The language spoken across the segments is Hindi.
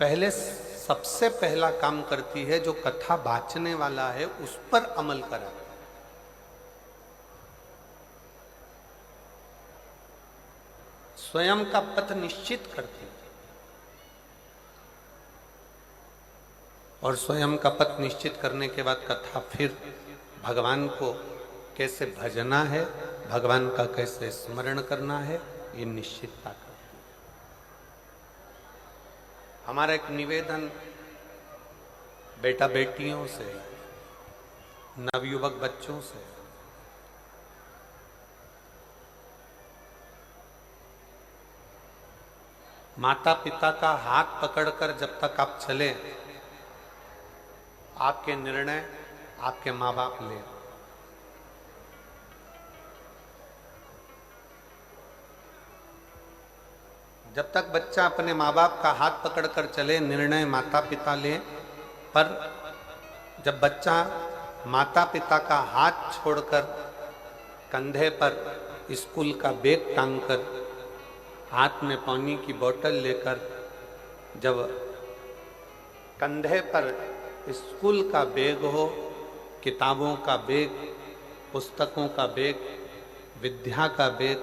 पहले सबसे पहला काम करती है, जो कथा बांचने वाला है उस पर अमल करा। स्वयं का पथ निश्चित करती है और स्वयं का पथ निश्चित करने के बाद कथा फिर भगवान को कैसे भजना है, भगवान का कैसे स्मरण करना है, ये निश्चितता करती है। हमारा एक निवेदन बेटा बेटियों से, नवयुवक बच्चों से, माता पिता का हाथ पकड़कर जब तक आप चले, आपके निर्णय आपके माँ बाप ले। जब तक बच्चा अपने माँ बाप का हाथ पकड़कर चले, निर्णय माता पिता ले। पर जब बच्चा माता पिता का हाथ छोड़कर कंधे पर स्कूल का बैग टांगकर, हाथ में पानी की बोतल लेकर, जब कंधे पर स्कूल का बैग हो, किताबों का बैग, पुस्तकों का बैग, विद्या का बैग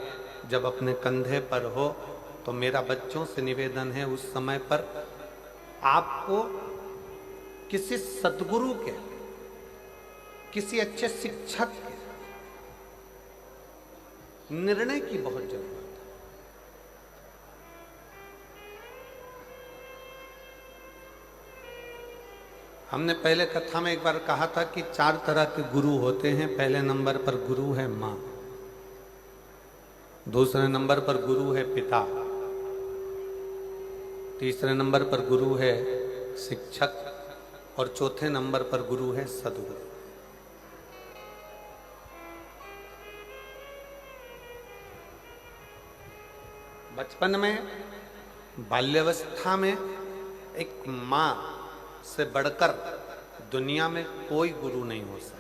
जब अपने कंधे पर हो, तो मेरा बच्चों से निवेदन है, उस समय पर आपको किसी सद्गुरु के, किसी अच्छे शिक्षक के निर्णय की बहुत जरूरत है। हमने पहले कथा में एक बार कहा था कि 4 तरह के गुरु होते हैं। पहले नंबर पर गुरु है माँ, दूसरे नंबर पर गुरु है पिता, तीसरे नंबर पर गुरु है शिक्षक और चौथे नंबर पर गुरु है सद्गुरु। बचपन में, बाल्यावस्था में एक माँ से बढ़कर दुनिया में कोई गुरु नहीं हो सकता।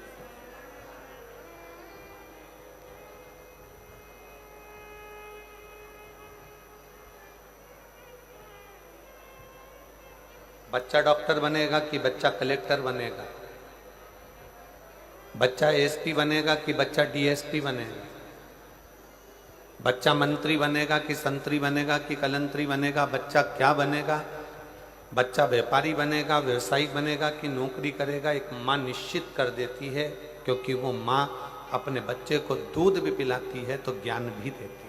बच्चा डॉक्टर बनेगा कि बच्चा कलेक्टर बनेगा, बच्चा एसपी बनेगा कि बच्चा डीएसपी बनेगा, बच्चा मंत्री बनेगा कि संतरी बनेगा कि कलंतरी बनेगा, बच्चा क्या बनेगा, बच्चा व्यापारी बनेगा, व्यवसायिक बनेगा कि नौकरी करेगा, एक माँ निश्चित कर देती है। क्योंकि वो माँ अपने बच्चे को दूध भी पिलाती है तो ज्ञान भी देती है।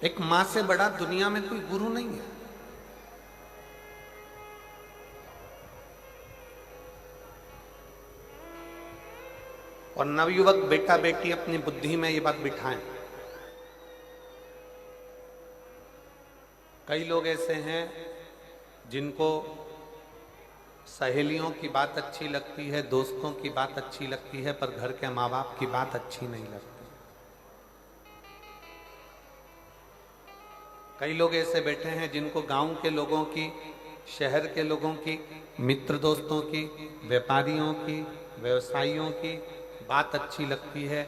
एक माँ से बड़ा दुनिया में कोई गुरु नहीं है। और नवयुवक बेटा बेटी अपनी बुद्धि में ये बात बिठाएं। कई लोग ऐसे हैं जिनको सहेलियों की बात अच्छी लगती है, दोस्तों की बात अच्छी लगती है, पर घर के माँ बाप की बात अच्छी नहीं लगती। कई लोग ऐसे बैठे हैं जिनको गांव के लोगों की, शहर के लोगों की, मित्र दोस्तों की, व्यापारियों की, व्यवसायियों की बात अच्छी लगती है,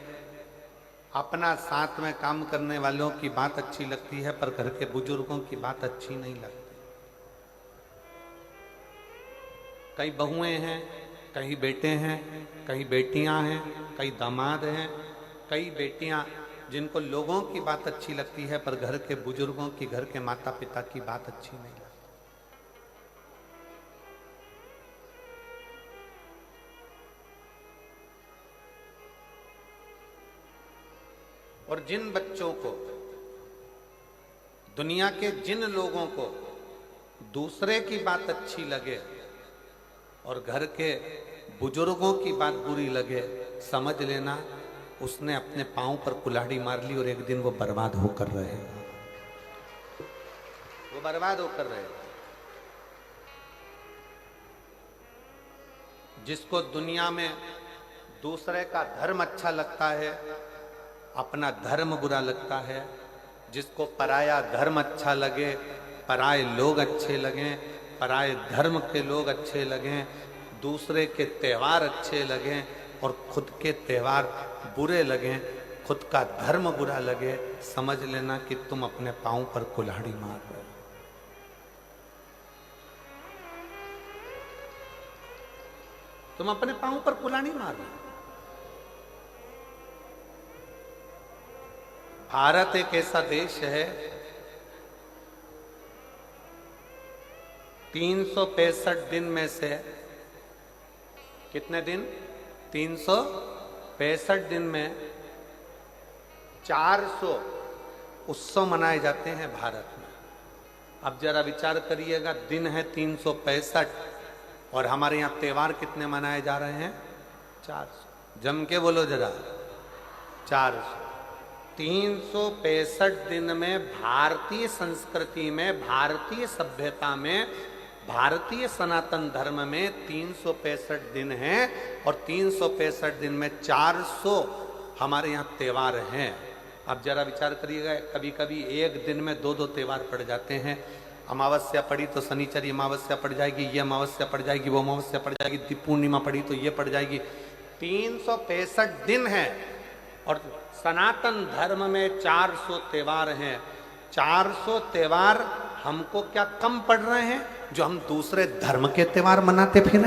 अपना साथ में काम करने वालों की बात अच्छी लगती है, पर घर के बुजुर्गों की बात अच्छी नहीं लगती। कई बहुएं हैं, कई बेटे हैं, कई बेटियां हैं, कई दामाद हैं, कई बेटियां जिनको लोगों की बात अच्छी लगती है, पर घर के बुजुर्गों की, घर के माता पिता की बात अच्छी नहीं लगती। और जिन बच्चों को, दुनिया के जिन लोगों को दूसरे की बात अच्छी लगे और घर के बुजुर्गों की बात बुरी लगे, समझ लेना उसने अपने पांव पर कुल्हाड़ी मार ली और एक दिन वो बर्बाद होकर रहेगा। वो बर्बाद होकर रहेगा। जिसको दुनिया में दूसरे का धर्म अच्छा लगता है, अपना धर्म बुरा लगता है, जिसको पराया धर्म अच्छा लगे, पराये लोग अच्छे लगें, पराये धर्म के लोग अच्छे लगें, दूसरे के त्योहार अच्छे लगें और खुद के त्योहार बुरे लगें, खुद का धर्म बुरा लगे, समझ लेना कि तुम अपने पांव पर कुल्हाड़ी मार रहे हो। तुम अपने पांव पर कुल्हाड़ी मार रहे हो। भारत एक ऐसा देश है, 365 दिन में से कितने दिन? 365 दिन में 400 उत्सव मनाए जाते हैं भारत में। अब जरा विचार करिएगा, दिन है 365 और हमारे यहाँ त्योहार कितने मनाए जा रहे हैं? 400। जम के बोलो जरा, 400। 365 दिन में भारतीय संस्कृति में, भारतीय सभ्यता में, भारतीय सनातन धर्म में 365 दिन हैं और 365 दिन में 400 हमारे यहाँ त्योहार हैं। अब जरा विचार करिएगा, कभी कभी एक दिन में 2-2 त्योहार पड़ जाते हैं। अमावस्या पड़ी तो शनिचरी अमावस्या पड़ जाएगी, ये अमावस्या पड़ जाएगी, वो अमावस्या पड़ जाएगी, पूर्णिमा पड़ी तो ये पड़ जाएगी। 365 दिन है और सनातन धर्म में 400 त्योहार हैं। 400 त्योहार हमको क्या कम पड़ रहे हैं जो हम दूसरे धर्म के त्योहार मनाते फिर,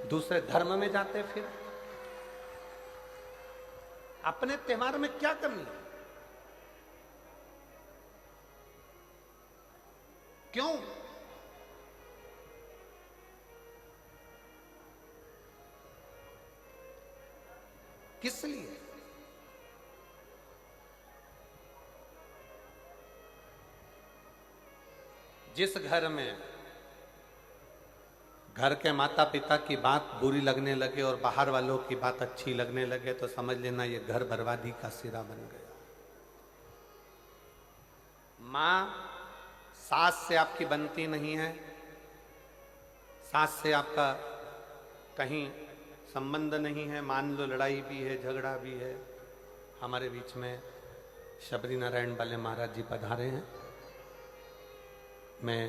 दूसरे धर्म में जाते फिर? अपने त्योहार में क्या कमी है? क्यों? किस लिए? जिस घर में घर के माता पिता की बात बुरी लगने लगे और बाहर वालों की बात अच्छी लगने लगे तो समझ लेना ये घर बर्बादी का सिरा बन गया। मां सास से आपकी बनती नहीं है, सास से आपका कहीं संबंध नहीं है, मान लो लड़ाई भी है, झगड़ा भी है। हमारे बीच में शबरी नारायण वाले महाराज जी पधारे हैं। मैं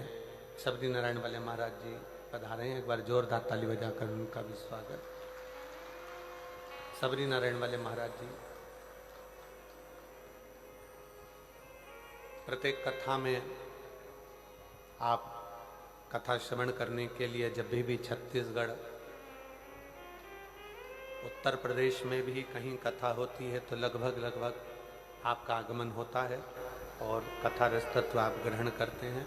शबरी नारायण वाले महाराज जी पधारे हैं, एक बार जोरदार ताली बजाकर उनका भी स्वागत। शबरी नारायण वाले महाराज जी प्रत्येक कथा में आप कथा श्रवण करने के लिए जब भी छत्तीसगढ़, उत्तर प्रदेश में भी कहीं कथा होती है तो लगभग आपका आगमन होता है और कथा रसतत्व आप ग्रहण करते हैं।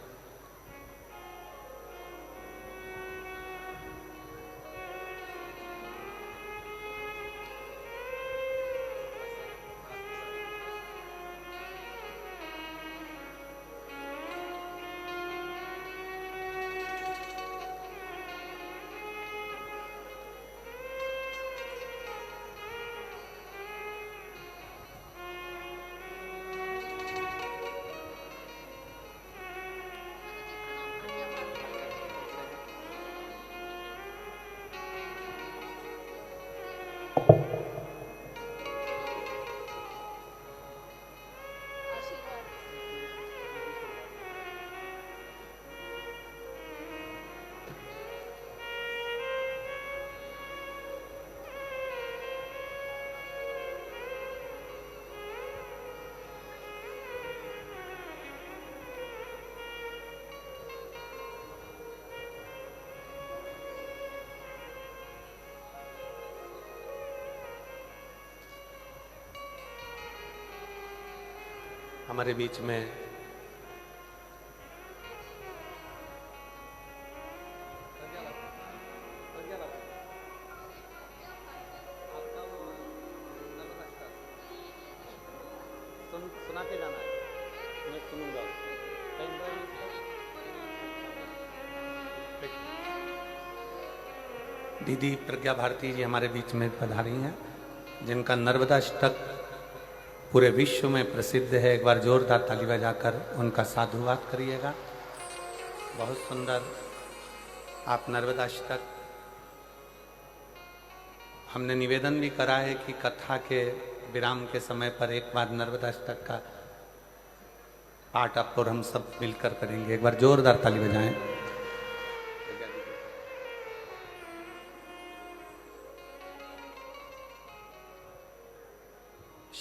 हमारे बीच में सुना के जाना है, मैं सुनूंगा। दीदी प्रज्ञा भारती जी हमारे बीच में पधारी हैं, जिनका नर्मदा अष्टक पूरे विश्व में प्रसिद्ध है। एक बार जोरदार ताली बजाकर उनका साधुवाद करिएगा। बहुत सुंदर आप नर्मदा अष्टक, हमने निवेदन भी करा है कि कथा के विराम के समय पर एक बार नर्मदा अष्टक का पाठ आप और हम सब मिलकर करेंगे। एक बार जोरदार ताली बजाएं।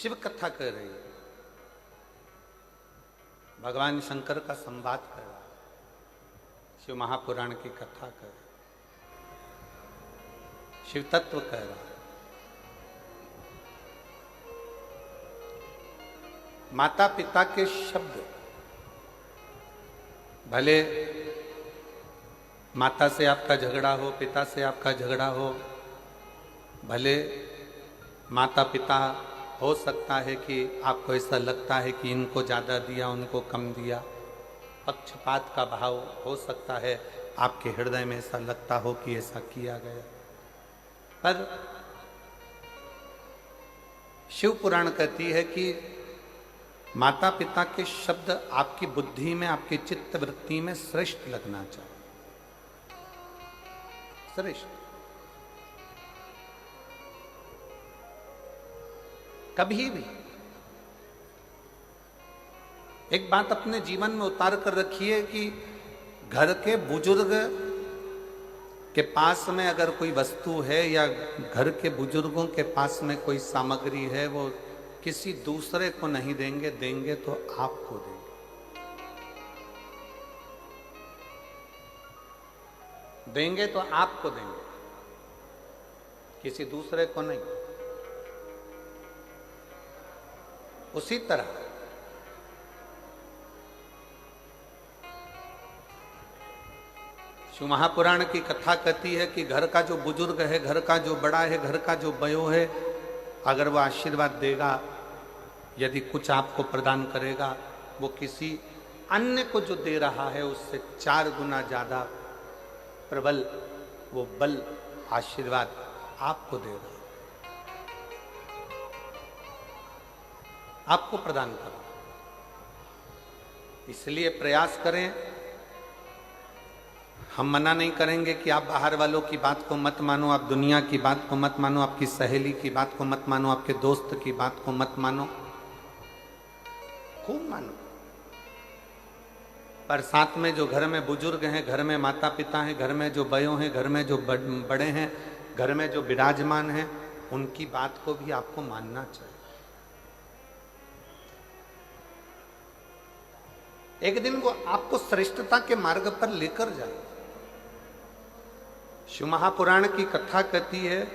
शिव कथा कर रही है, भगवान शंकर का संवाद कर रहा है, शिव महापुराण की कथा कर रहा है, शिव तत्व कह रहा है। माता पिता के शब्द, भले माता से आपका झगड़ा हो, पिता से आपका झगड़ा हो, भले माता पिता हो सकता है कि आपको ऐसा लगता है कि इनको ज़्यादा दिया, उनको कम दिया, पक्षपात का भाव हो सकता है, आपके हृदय में ऐसा लगता हो कि ऐसा किया गया, पर शिव पुराण कहती है कि माता पिता के शब्द आपकी बुद्धि में, आपकी चित्त वृत्ति में श्रेष्ठ लगना चाहिए, श्रेष्ठ। कभी भी एक बात अपने जीवन में उतार कर रखिए कि घर के बुजुर्ग के पास में अगर कोई वस्तु है या घर के बुजुर्गों के पास में कोई सामग्री है, वो किसी दूसरे को नहीं देंगे, देंगे तो आपको देंगे। देंगे तो आपको देंगे, किसी दूसरे को नहीं। उसी तरह शिव महापुराण की कथा कहती है कि घर का जो बुजुर्ग है, घर का जो बड़ा है, घर का जो बयो है, अगर वो आशीर्वाद देगा, यदि कुछ आपको प्रदान करेगा, वो किसी अन्य को जो दे रहा है उससे 4 गुना ज्यादा प्रबल वो बल, आशीर्वाद आपको दे रहा है, आपको प्रदान करो। इसलिए प्रयास करें, हम मना नहीं करेंगे कि आप बाहर वालों की बात को मत मानो, आप दुनिया की बात को मत मानो, आपकी सहेली की बात को मत मानो, आपके दोस्त की बात को मत मानो, खूब मानो, पर साथ में जो घर में बुजुर्ग हैं, घर में माता पिता हैं, घर में जो बयों हैं, घर में जो बड़े हैं, घर में जो विराजमान हैं, उनकी बात को भी आपको मानना चाहिए। एक दिन वो आपको श्रेष्ठता के मार्ग पर लेकर जाए। शिव महापुराण की कथा कहती है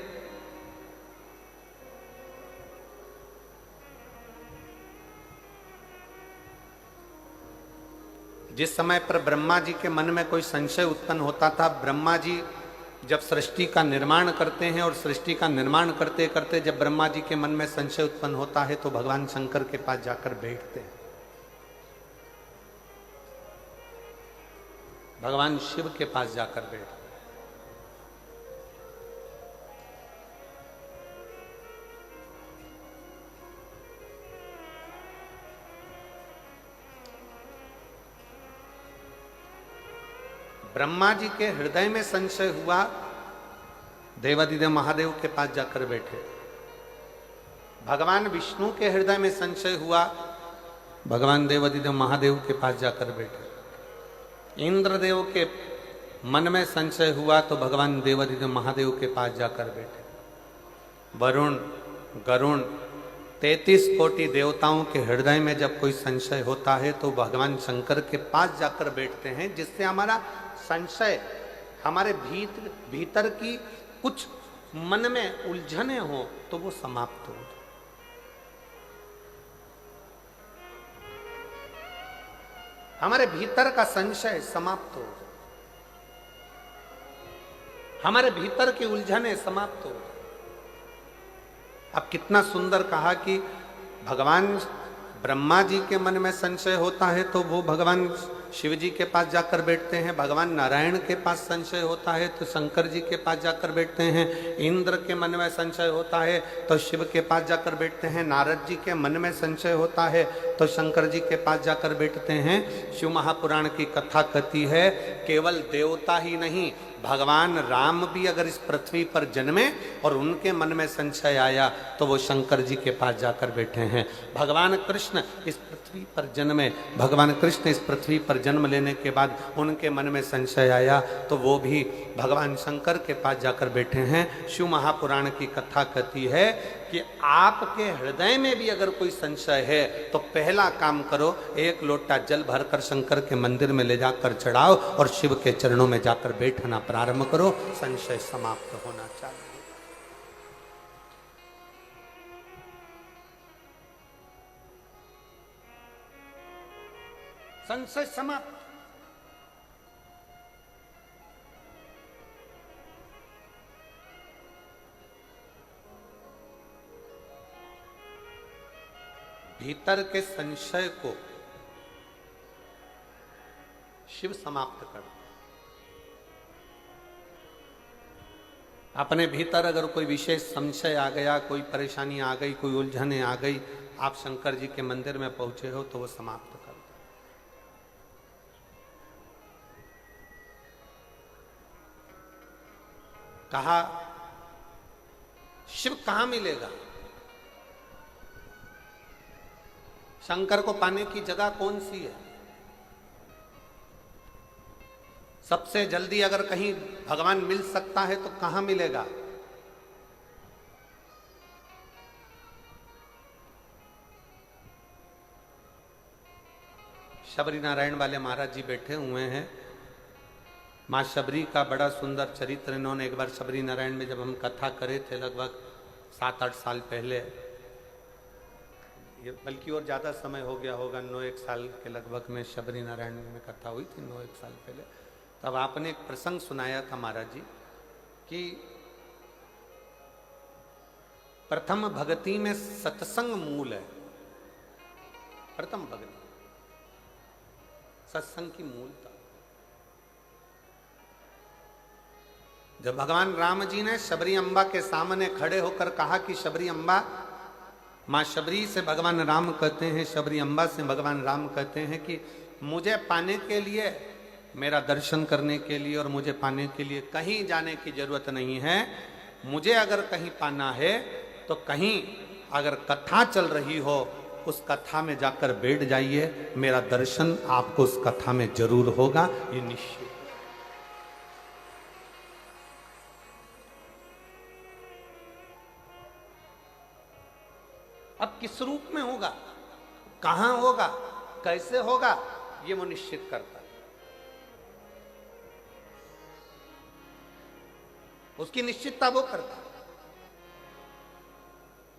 जिस समय पर ब्रह्मा जी के मन में कोई संशय उत्पन्न होता था, ब्रह्मा जी जब सृष्टि का निर्माण करते हैं और सृष्टि का निर्माण करते करते जब ब्रह्मा जी के मन में संशय उत्पन्न होता है तो भगवान शंकर के पास जाकर बैठते हैं, भगवान शिव के पास जाकर बैठते। ब्रह्मा जी के हृदय में संशय हुआ, देवादिदेव महादेव के पास जाकर बैठे। भगवान विष्णु के हृदय में संशय हुआ, भगवान देवादिदेव महादेव के पास जाकर बैठे। इंद्रदेव के मन में संशय हुआ तो भगवान देवादिदेव महादेव के पास जाकर बैठे। वरुण, गरुण, 33 कोटि देवताओं के हृदय में जब कोई संशय होता है तो भगवान शंकर के पास जाकर बैठते हैं, जिससे हमारा संशय, हमारे भीतर की कुछ मन में उलझने हो तो वो समाप्त हो जाए। हमारे भीतर का संशय समाप्त हो जाए, हमारे भीतर की उलझने समाप्त हो जाए। अब कितना सुंदर कहा कि भगवान ब्रह्मा जी के मन में संशय होता है तो वो भगवान शिव जी के पास जाकर बैठते हैं, भगवान नारायण के पास संशय होता है तो शंकर जी के पास जाकर बैठते हैं, इंद्र के मन में संशय होता है तो शिव के पास जाकर बैठते हैं, नारद जी के मन में संशय होता है तो शंकर जी के पास जाकर बैठते हैं। शिव महापुराण की कथा कहती है केवल देवता ही नहीं, भगवान राम भी अगर इस पृथ्वी पर जन्मे और उनके मन में संशय आया तो वो शंकर जी के पास जाकर बैठे हैं। भगवान कृष्ण इस पृथ्वी पर जन्मे, भगवान कृष्ण इस पृथ्वी पर जन्म लेने के बाद उनके मन में संशय आया तो वो भी भगवान शंकर के पास जाकर बैठे हैं। शिव महापुराण की कथा कहती है कि आपके हृदय में भी अगर कोई संशय है तो पहला काम करो, एक लोटा जल भरकर शंकर के मंदिर में ले जाकर चढ़ाओ और शिव के चरणों में जाकर बैठना प्रारंभ करो, संशय समाप्त होना चाहिए। संशय समाप्त। भीतर के संशय को शिव समाप्त कर दे। अपने भीतर अगर कोई विशेष संशय आ गया, कोई परेशानी आ गई, कोई उलझने आ गई, आप शंकर जी के मंदिर में पहुंचे हो तो वो समाप्त कर दो। कहा शिव कहां मिलेगा? शंकर को पाने की जगह कौन सी है? सबसे जल्दी अगर कहीं भगवान मिल सकता है तो कहां मिलेगा? शबरी नारायण वाले महाराज जी बैठे हुए हैं। मां शबरी का बड़ा सुंदर चरित्र इन्होंने एक बार शबरी नारायण में जब हम कथा करे थे लगभग 7-8 साल पहले, ये बल्कि और ज़्यादा समय हो गया होगा, 9-1 साल के लगभग में शबरी नारायण में कथा हुई थी 9-1 साल पहले। तब आपने एक प्रसंग सुनाया था महाराज जी कि प्रथम भक्ति में सत्संग मूल है। प्रथम भक्ति सत्संग की मूलता। जब भगवान राम जी ने शबरी अम्बा के सामने खड़े होकर कहा कि शबरी अम्बा, माँ शबरी से भगवान राम कहते हैं, शबरी अम्बा से भगवान राम कहते हैं कि मुझे पाने के लिए, मेरा दर्शन करने के लिए और मुझे पाने के लिए कहीं जाने की जरूरत नहीं है। मुझे अगर कहीं पाना है तो कहीं अगर कथा चल रही हो उस कथा में जाकर बैठ जाइए, मेरा दर्शन आपको उस कथा में जरूर होगा, ये निश्चित। अब किस रूप में होगा, कहां होगा, कैसे होगा, ये वो निश्चित करता है। उसकी निश्चितता वो करता है।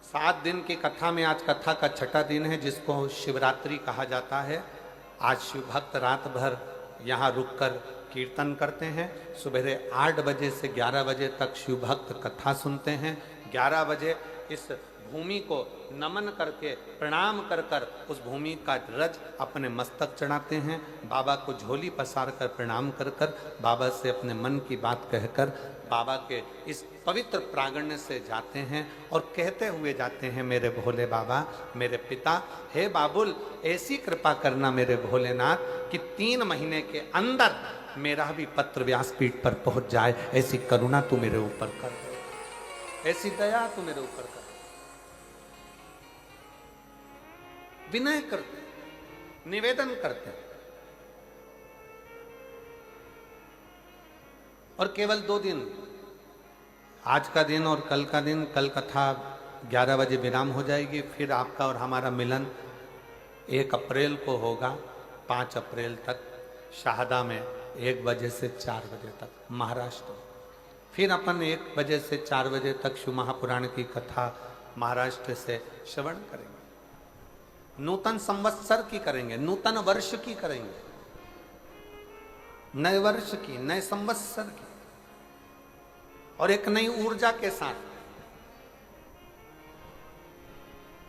7 दिन की कथा में आज कथा का 6ठा दिन है जिसको शिवरात्रि कहा जाता है। आज शिव भक्त रात भर यहाँ रुककर कीर्तन करते हैं। सुबह 8 बजे से 11 बजे तक शिव भक्त कथा सुनते हैं। 11 बजे इस भूमि को नमन करके प्रणाम कर कर उस भूमि का रज अपने मस्तक चढ़ाते हैं। बाबा को झोली पसार कर प्रणाम कर कर बाबा से अपने मन की बात कहकर बाबा के इस पवित्र प्रांगण से जाते हैं और कहते हुए जाते हैं, मेरे भोले बाबा, मेरे पिता, हे बाबुल, ऐसी कृपा करना मेरे भोलेनाथ कि 3 महीने के अंदर मेरा भी पत्र व्यासपीठ पर पहुंच जाए। ऐसी करुणा तू मेरे ऊपर कर, ऐसी दया तू मेरे ऊपर कर। विनय करते, निवेदन करते और केवल 2 दिन, आज का दिन और कल का दिन, कल कथा 11 बजे विराम हो जाएगी। फिर आपका और हमारा मिलन 1 अप्रैल को होगा, 5 अप्रैल तक शाहदा में 1 बजे से 4 बजे तक महाराष्ट्र। फिर अपन 1 बजे से 4 बजे तक शिव महापुराण की कथा महाराष्ट्र से श्रवण करेंगे। नूतन संवत्सर की करेंगे, नूतन वर्ष की करेंगे, नए वर्ष की, नए संवत्सर की, और एक नई ऊर्जा के साथ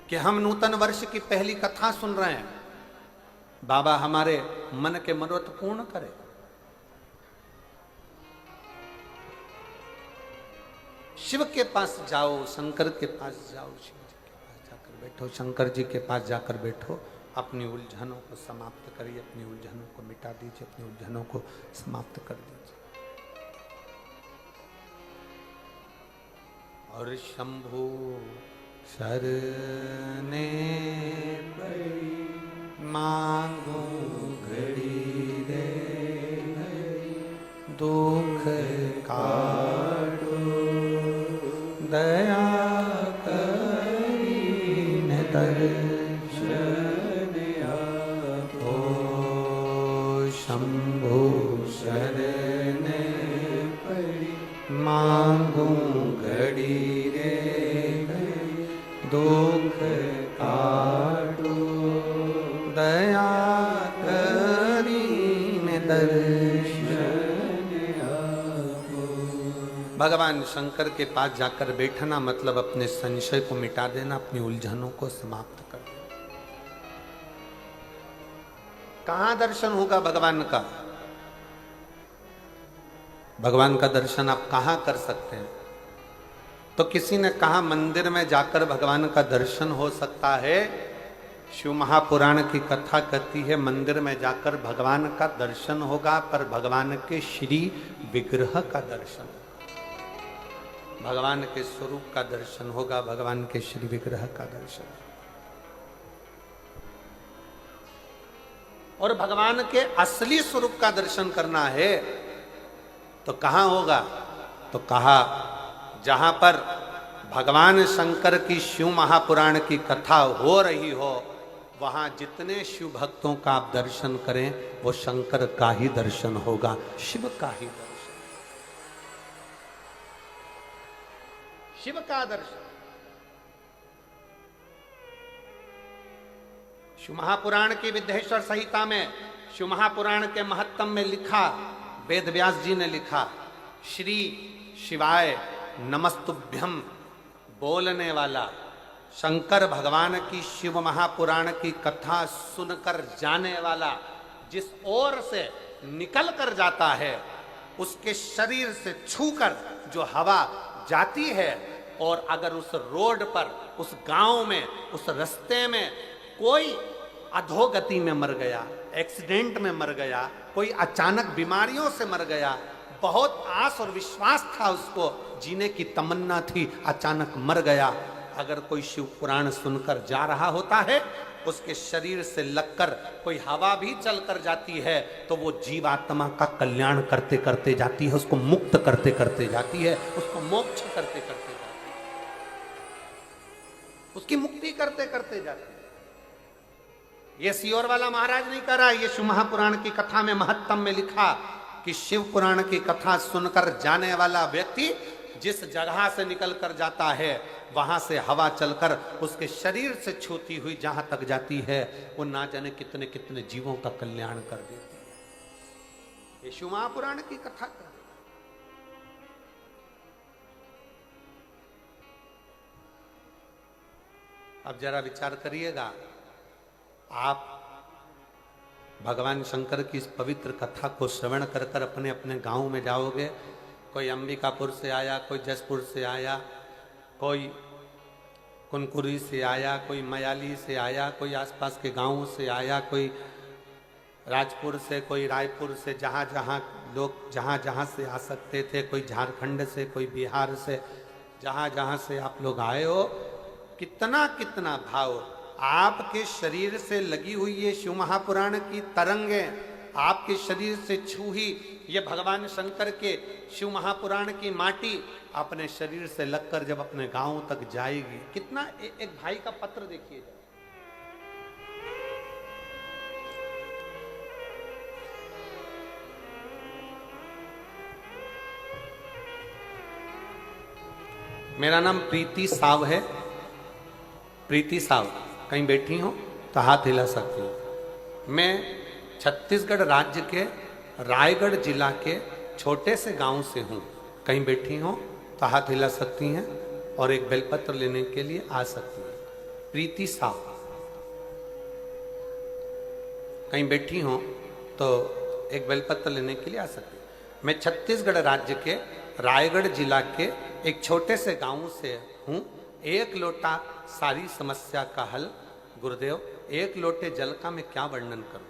कि हम नूतन वर्ष की पहली कथा सुन रहे हैं। बाबा हमारे मन के मनोरथ पूर्ण करे। शिव के पास जाओ, शंकर के पास जाओ, शिव जी के पास जाकर बैठो, शंकर जी के पास जाकर बैठो, अपनी उलझनों को समाप्त करिए, अपनी उलझनों को मिटा दीजिए, अपनी उलझनों को समाप्त कर दीजिए। और शंभु शरणे पड़ी मांगो घड़ी दुख काटो दया करीन दर्शन आपो शंभु शरण पड़ी मांगू घड़ी रे घड़ी दुख काटो दया करीन दर्शन। भगवान शंकर के पास जाकर बैठना मतलब अपने संशय को मिटा देना, अपनी उलझनों को समाप्त कर देना। कहां दर्शन होगा भगवान का? भगवान का दर्शन आप कहां कर सकते हैं? तो किसी ने कहा मंदिर में जाकर भगवान का दर्शन हो सकता है। शिव महापुराण की कथा कहती है मंदिर में जाकर भगवान का दर्शन होगा, पर भगवान के श्री विग्रह का दर्शन होगा, भगवान के स्वरूप का दर्शन होगा, भगवान के श्री विग्रह का दर्शन। और भगवान के असली स्वरूप का दर्शन करना है तो कहां होगा? तो कहा जहां पर भगवान शंकर की शिव महापुराण की कथा हो रही हो, वहां जितने शिव भक्तों का आप दर्शन करें वो शंकर का ही दर्शन होगा, शिव का ही दर्शन, शिव का दर्शन। शिव महापुराण की विद्येश्वर संहिता में शिव महापुराण के महत्तम में लिखा, वेद व्यास जी ने लिखा, श्री शिवाय नमस्तुभ्यम बोलने वाला शंकर भगवान की शिव महापुराण की कथा सुनकर जाने वाला जिस ओर से निकल कर जाता है, उसके शरीर से छूकर जो हवा जाती है, और अगर उस रोड पर, उस गांव में, उस रास्ते में कोई अधोगति में मर गया, एक्सीडेंट में मर गया, कोई अचानक बीमारियों से मर गया, बहुत आस और विश्वास था, उसको जीने की तमन्ना थी, अचानक मर गया, अगर कोई शिव पुराण सुनकर जा रहा होता है, उसके शरीर से लगकर कोई हवा भी चलकर जाती है तो वो जीवात्मा का कल्याण करते करते जाती है, उसको मुक्त करते करते जाती है, उसको मोक्ष करते करते जाती है, उसकी मुक्ति करते करते जाती है। ये सियोर वाला महाराज नहीं कर रहा, ये शिव महापुराण की कथा में महत्तम में लिखा कि शिव पुराण की कथा सुनकर जाने वाला व्यक्ति जिस जगह से निकल कर जाता है, वहां से हवा चलकर उसके शरीर से छूती हुई जहां तक जाती है, वो ना जाने कितने कितने जीवों का कल्याण कर देती है। ये शिव महापुराण की कथा कर। अब जरा विचार करिएगा, आप भगवान शंकर की इस पवित्र कथा को श्रवण कर कर अपने अपने गांव में जाओगे, कोई अंबिकापुर से आया, कोई जसपुर से आया, कोई कुनकुरी से आया, कोई मयाली से आया, कोई आसपास के गांवों से आया, कोई राजपुर से, कोई रायपुर से, जहाँ जहाँ लोग जहाँ जहाँ से आ सकते थे, कोई झारखंड से, कोई बिहार से, जहाँ जहाँ से आप लोग आए हो, कितना कितना भाव आपके शरीर से लगी हुई ये शिव महापुराण की तरंगे आपके शरीर से छूही ये भगवान शंकर के शिव महापुराण की माटी अपने शरीर से लगकर जब अपने गांव तक जाएगी, कितना एक भाई का पत्र देखिए, मेरा नाम प्रीति साव है। प्रीति साव कहीं बैठी हो तो हाथ हिला सकती हो। मैं छत्तीसगढ़ राज्य के रायगढ़ जिला के छोटे से गांव से हूँ। कहीं बैठी हो तो हाथ हिला सकती हैं और एक बेलपत्र लेने के लिए आ सकती हैं। प्रीति साव कहीं बैठी हो तो एक बेलपत्र लेने के लिए आ सकती हैं। मैं छत्तीसगढ़ राज्य के रायगढ़ जिला के एक छोटे से गांव से हूँ। एक लोटा सारी समस्या का हल। गुरुदेव, एक लोटे जल का मैं क्या वर्णन करूं।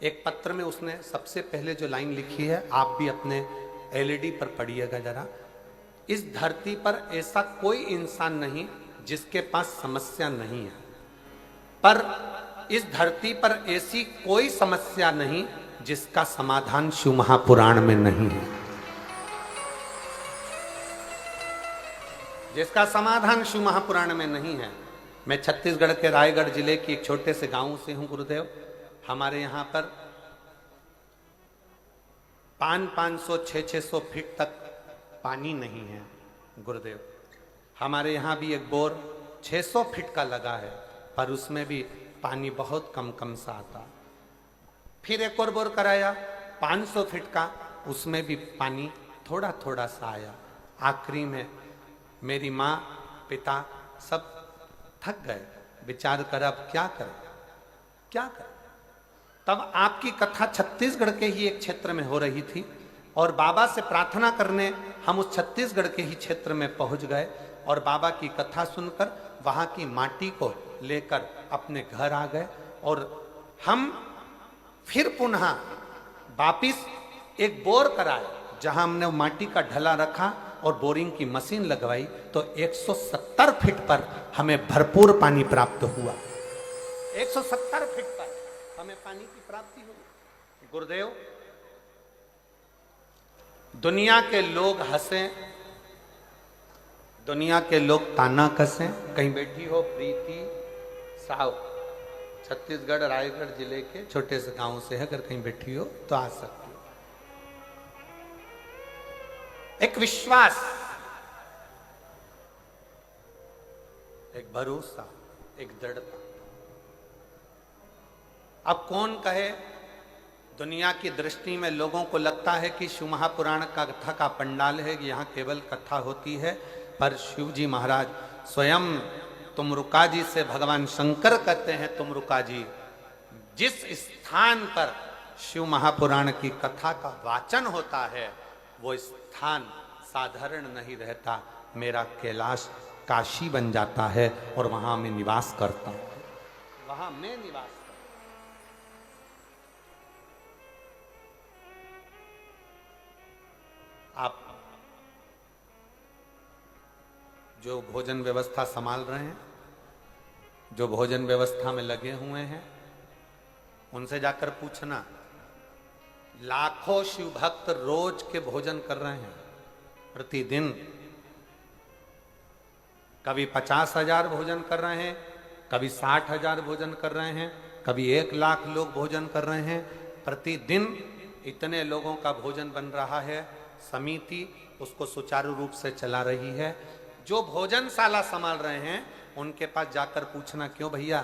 एक पत्र में उसने सबसे पहले जो लाइन लिखी है, आप भी अपने एलईडी पर पढ़िएगा जरा। इस धरती पर ऐसा कोई इंसान नहीं जिसके पास समस्या नहीं है, पर इस धरती पर ऐसी कोई समस्या नहीं जिसका समाधान शिव महापुराण में नहीं है। जिसका समाधान शिव महापुराण में नहीं है। मैं छत्तीसगढ़ के रायगढ़ जिले की एक छोटे से गांव से हूं गुरुदेव। हमारे यहां पर 500 600 फीट तक पानी नहीं है गुरुदेव। हमारे यहाँ भी एक बोर 600 फीट का लगा है, पर उसमें भी पानी बहुत कम कम सा आता। फिर एक और बोर कराया 500 फीट का, उसमें भी पानी थोड़ा थोड़ा सा आया। आखिरी में मेरी माँ पिता सब थक गए, विचार कर अब क्या करें क्या करें। तब आपकी कथा छत्तीसगढ़ के ही एक क्षेत्र में हो रही थी और बाबा से प्रार्थना करने हम उस छत्तीसगढ़ के ही क्षेत्र में पहुंच गए और बाबा की कथा सुनकर वहां की माटी को लेकर अपने घर आ गए। और हम फिर पुनः वापिस एक बोर कराए, जहां हमने माटी का ढला रखा और बोरिंग की मशीन लगवाई, तो 170 फीट पर हमें भरपूर पानी प्राप्त हुआ। 170 फीट पर हमें पानी की प्राप्ति हुई। गुरुदेव, दुनिया के लोग हंसें, दुनिया के लोग ताना कसें। कहीं बैठी हो प्रीति साव, छत्तीसगढ़ रायगढ़ जिले के छोटे से गांव से है, अगर कहीं बैठी हो तो आ सकती हो। एक विश्वास, एक भरोसा, एक दृढ़ता। अब कौन कहे, दुनिया की दृष्टि में लोगों को लगता है कि शिव महापुराण का कथा का पंडाल है, यहाँ केवल कथा होती है, पर शिव जी महाराज स्वयं तुमरुका जी से भगवान शंकर कहते हैं, तुमरुका जी, जिस स्थान पर शिव महापुराण की कथा का वाचन होता है वो स्थान साधारण नहीं रहता, मेरा कैलाश काशी बन जाता है और वहां मैं निवास करता हूं, वहां मैं निवास करता हूं। आप जो भोजन व्यवस्था संभाल रहे हैं, जो भोजन व्यवस्था में लगे हुए हैं, उनसे जाकर पूछना, लाखों शिव भक्त रोज के भोजन कर रहे हैं प्रतिदिन। कभी 50,000 भोजन कर रहे हैं, कभी 60,000 भोजन कर रहे हैं, कभी 1 लाख लोग भोजन कर रहे हैं। प्रतिदिन इतने लोगों का भोजन बन रहा है, समिति उसको सुचारू रूप से चला रही है। जो भोजनशाला संभाल रहे हैं उनके पास जाकर पूछना, क्यों भैया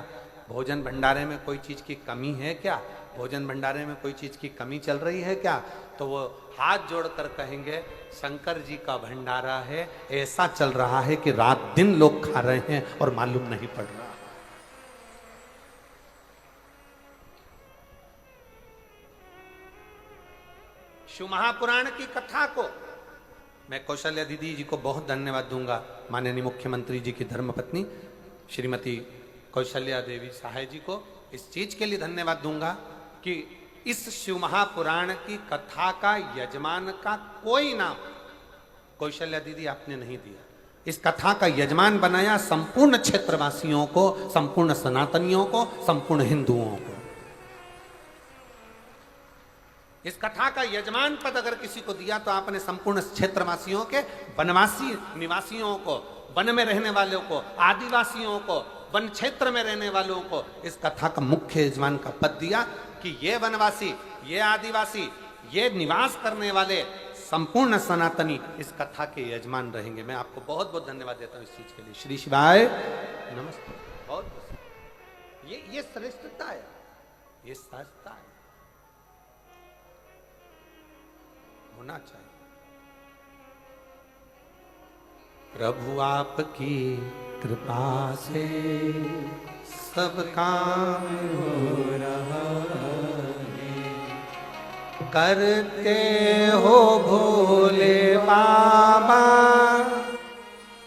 भोजन भंडारे में कोई चीज की कमी है क्या, भोजन भंडारे में कोई चीज की कमी चल रही है क्या? तो वो हाथ जोड़कर कहेंगे, शंकर जी का भंडारा है, ऐसा चल रहा है कि रात दिन लोग खा रहे हैं और मालूम नहीं पड़ रहा। शिव महापुराण की कथा को मैं कौशल्या दीदी जी को बहुत धन्यवाद दूंगा, माननीय मुख्यमंत्री जी की धर्मपत्नी श्रीमती कौशल्या देवी सहाय जी को इस चीज के लिए धन्यवाद दूंगा कि इस शिव महापुराण की कथा का यजमान का कोई नाम कौशल्या दीदी आपने नहीं दिया। इस कथा का यजमान बनाया संपूर्ण क्षेत्रवासियों को, संपूर्ण सनातनियों को, संपूर्ण हिंदुओं को। इस कथा का यजमान पद अगर किसी को दिया तो आपने संपूर्ण क्षेत्रवासियों के, वनवासी निवासियों को, वन में रहने वालों को, आदिवासियों को, वन क्षेत्र में रहने वालों को इस कथा का मुख्य यजमान का पद दिया कि ये वनवासी, ये आदिवासी, ये निवास करने वाले संपूर्ण सनातनी इस कथा के यजमान रहेंगे। मैं आपको बहुत बहुत धन्यवाद देता हूँ इस चीज के लिए। श्री शिवाय नमस्ते। बहुत ये श्रेष्ठता है, ये सहजता है, होना चाहिए। प्रभु आपकी कृपा से सब काम हो रहा है, करते हो भोले बाबा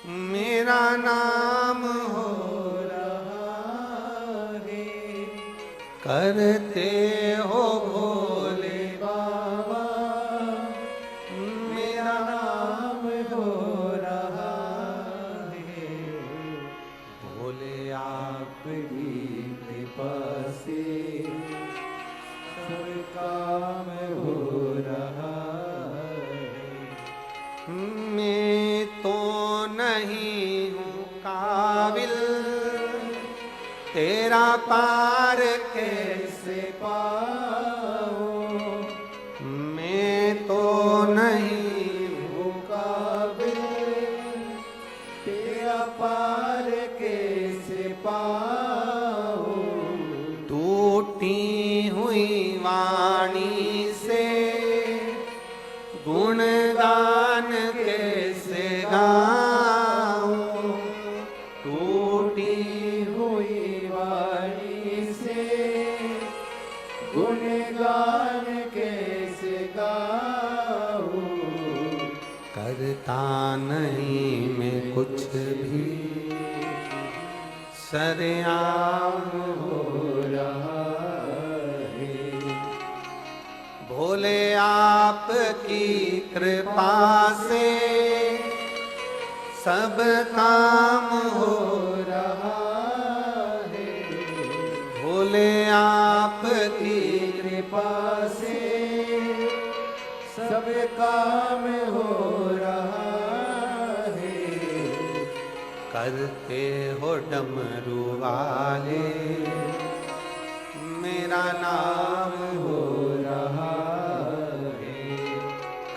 मेरा नाम हो रहा है, करते हो भोले बाबा मेरा नाम हो रहा है, भोले आपकी कृपा से सब काम हो रहा है। मैं तो नहीं नहीं हूँ काबिल, तेरा पार कैसे पाऊं। मैं तो नहीं हूँ काबिल, तेरा पार कैसे पाऊं। टूटी हुई वाणी से गुणगान कैसे गाऊं। टूटी हुई वाणी से गुणगान कैसे गाऊं। करता नहीं मैं कुछ भी, सरेआम हो रहा है। भोले आपकी कृपा से सब काम हो रहा है। भोले आपकी कृपा से सब काम हो रहा है। करते हो डमरू वाले, मेरा नाम हो रहा है।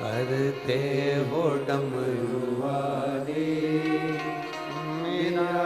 करते हो डमरू वाले, मेरा